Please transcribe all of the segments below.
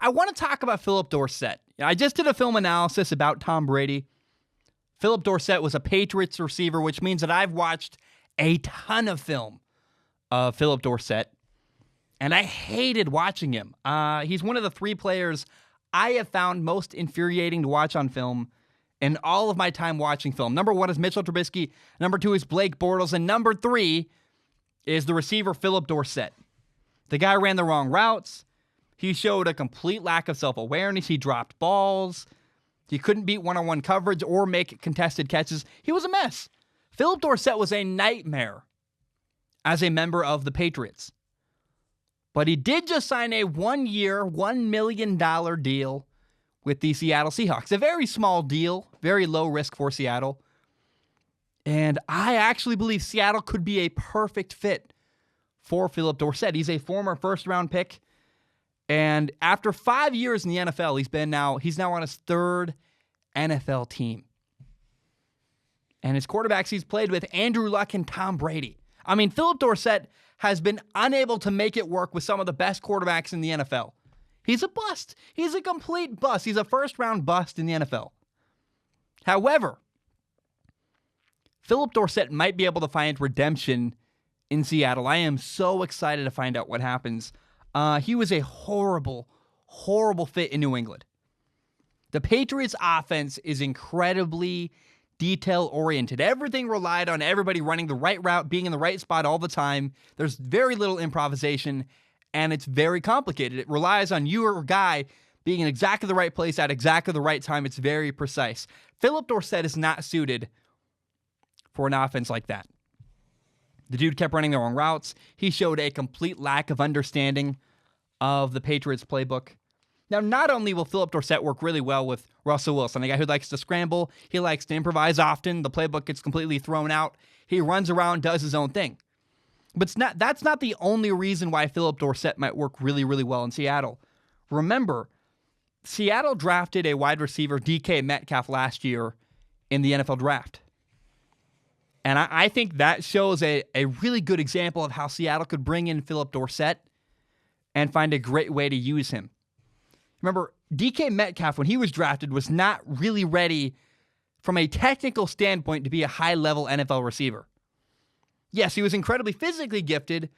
I want to talk about Phillip Dorsett. I just did a film analysis about Tom Brady. Phillip Dorsett was a Patriots receiver, which means that I've watched a ton of film of Phillip Dorsett, and I hated watching him. He's one of the three players I have found most infuriating to watch on film in all of my time watching film. Number one is Mitchell Trubisky. Number two is Blake Bortles. And number three is the receiver Phillip Dorsett. The guy ran the wrong routes. He showed a complete lack of self-awareness. He dropped balls. He couldn't beat one-on-one coverage or make contested catches. He was a mess. Phillip Dorsett was a nightmare as a member of the Patriots. But he did just sign a 1-year, $1 million deal with the Seattle Seahawks. A very small deal, very low risk for Seattle. And I actually believe Seattle could be a perfect fit for Phillip Dorsett. He's a former first-round pick. And after 5 years in the NFL, he's now on his third NFL team. And his quarterbacks he's played with, Andrew Luck and Tom Brady. I mean, Phillip Dorsett has been unable to make it work with some of the best quarterbacks in the NFL. He's a bust. He's a complete bust. He's a first-round bust in the NFL. However, Phillip Dorsett might be able to find redemption in Seattle. I am so excited to find out what happens. He was a horrible, horrible fit in New England. The Patriots' offense is incredibly detail-oriented. Everything relied on everybody running the right route, being in the right spot all the time. There's very little improvisation, and it's very complicated. It relies on your guy being in exactly the right place at exactly the right time. It's very precise. Phillip Dorsett is not suited for an offense like that. The dude kept running the wrong routes. He showed a complete lack of understanding of the Patriots playbook. Now, not only will Phillip Dorsett work really well with Russell Wilson, a guy who likes to scramble, he likes to improvise often, the playbook gets completely thrown out, he runs around, does his own thing. But that's not the only reason why Phillip Dorsett might work really, really well in Seattle. Remember, Seattle drafted a wide receiver, DK Metcalf, last year in the NFL draft. And I think that shows a really good example of how Seattle could bring in Phillip Dorsett and find a great way to use him. Remember, DK Metcalf, when he was drafted, was not really ready from a technical standpoint to be a high-level NFL receiver. Yes, he was incredibly physically gifted,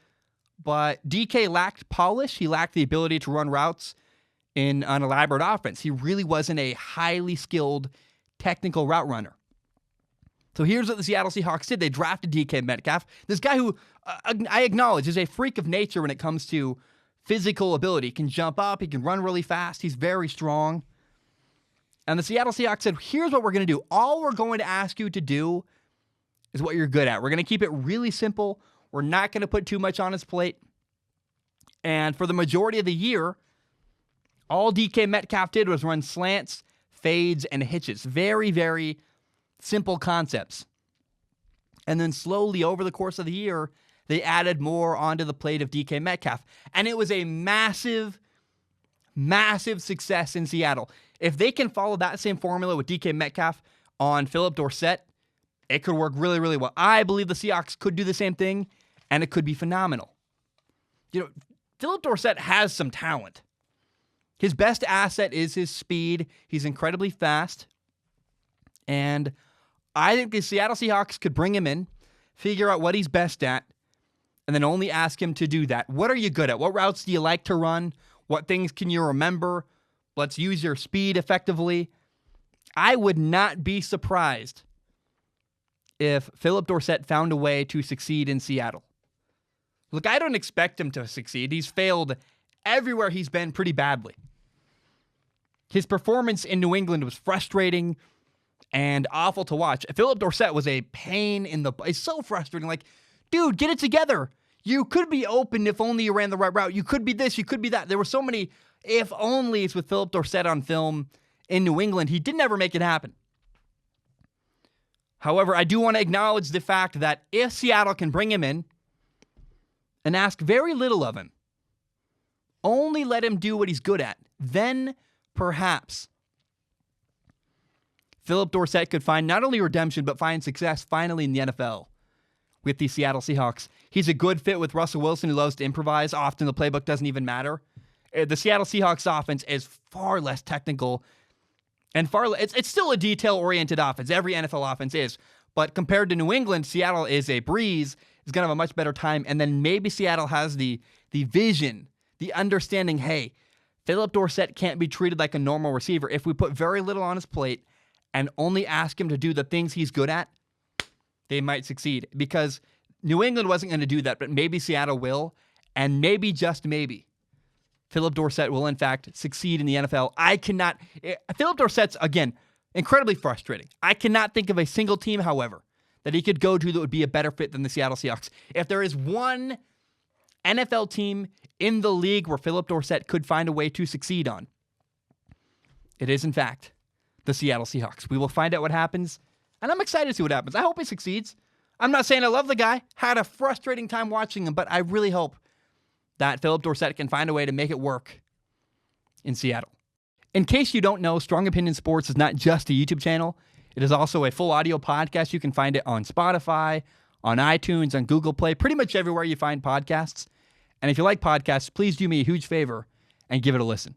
but DK lacked polish. He lacked the ability to run routes in an elaborate offense. He really wasn't a highly skilled technical route runner. So here's what the Seattle Seahawks did. They drafted DK Metcalf, this guy who I acknowledge is a freak of nature when it comes to physical ability. He can jump up. He can run really fast. He's very strong. And the Seattle Seahawks said, here's what we're going to do. All we're going to ask you to do is what you're good at. We're going to keep it really simple. We're not going to put too much on his plate. And for the majority of the year, all DK Metcalf did was run slants, fades, and hitches. Very, very simple concepts. And then slowly over the course of the year, they added more onto the plate of DK Metcalf. And it was a massive, massive success in Seattle. If they can follow that same formula with DK Metcalf on Phillip Dorsett, it could work really, really well. I believe the Seahawks could do the same thing, and it could be phenomenal. You know, Phillip Dorsett has some talent. His best asset is his speed. He's incredibly fast. And I think the Seattle Seahawks could bring him in, figure out what he's best at, and then only ask him to do that. What are you good at? What routes do you like to run? What things can you remember? Let's use your speed effectively. I would not be surprised if Phillip Dorsett found a way to succeed in Seattle. Look, I don't expect him to succeed. He's failed everywhere he's been pretty badly. His performance in New England was frustrating and awful to watch. Phillip Dorsett was a pain in the... It's so frustrating. Like, dude, get it together. You could be open if only you ran the right route. You could be this, you could be that. There were so many if-onlys with Phillip Dorsett on film in New England. He didn't ever make it happen. However, I do want to acknowledge the fact that if Seattle can bring him in and ask very little of him, only let him do what he's good at, then perhaps Phillip Dorsett could find not only redemption, but find success finally in the NFL with the Seattle Seahawks. He's a good fit with Russell Wilson, who loves to improvise. Often the playbook doesn't even matter. The Seattle Seahawks offense is far less technical and it's still a detail-oriented offense. Every NFL offense is. But compared to New England, Seattle is a breeze, is going to have a much better time. And then maybe Seattle has the vision, the understanding, hey, Phillip Dorsett can't be treated like a normal receiver. If we put very little on his plate and only ask him to do the things he's good at, they might succeed. Because New England wasn't going to do that, but maybe Seattle will. And maybe, just maybe, Phillip Dorsett will, in fact, succeed in the NFL. Phillip Dorsett's, again, incredibly frustrating. I cannot think of a single team, however, that he could go to that would be a better fit than the Seattle Seahawks. If there is one NFL team in the league where Phillip Dorsett could find a way to succeed on, it is, in fact, the Seattle Seahawks. We will find out what happens, and I'm excited to see what happens. I hope he succeeds. I'm not saying I love the guy. Had a frustrating time watching him, but I really hope that Phillip Dorsett can find a way to make it work in Seattle. In case you don't know, Strong Opinion Sports is not just a YouTube channel. It is also a full audio podcast. You can find it on Spotify, on iTunes, on Google Play, pretty much everywhere you find podcasts. And if you like podcasts, please do me a huge favor and give it a listen.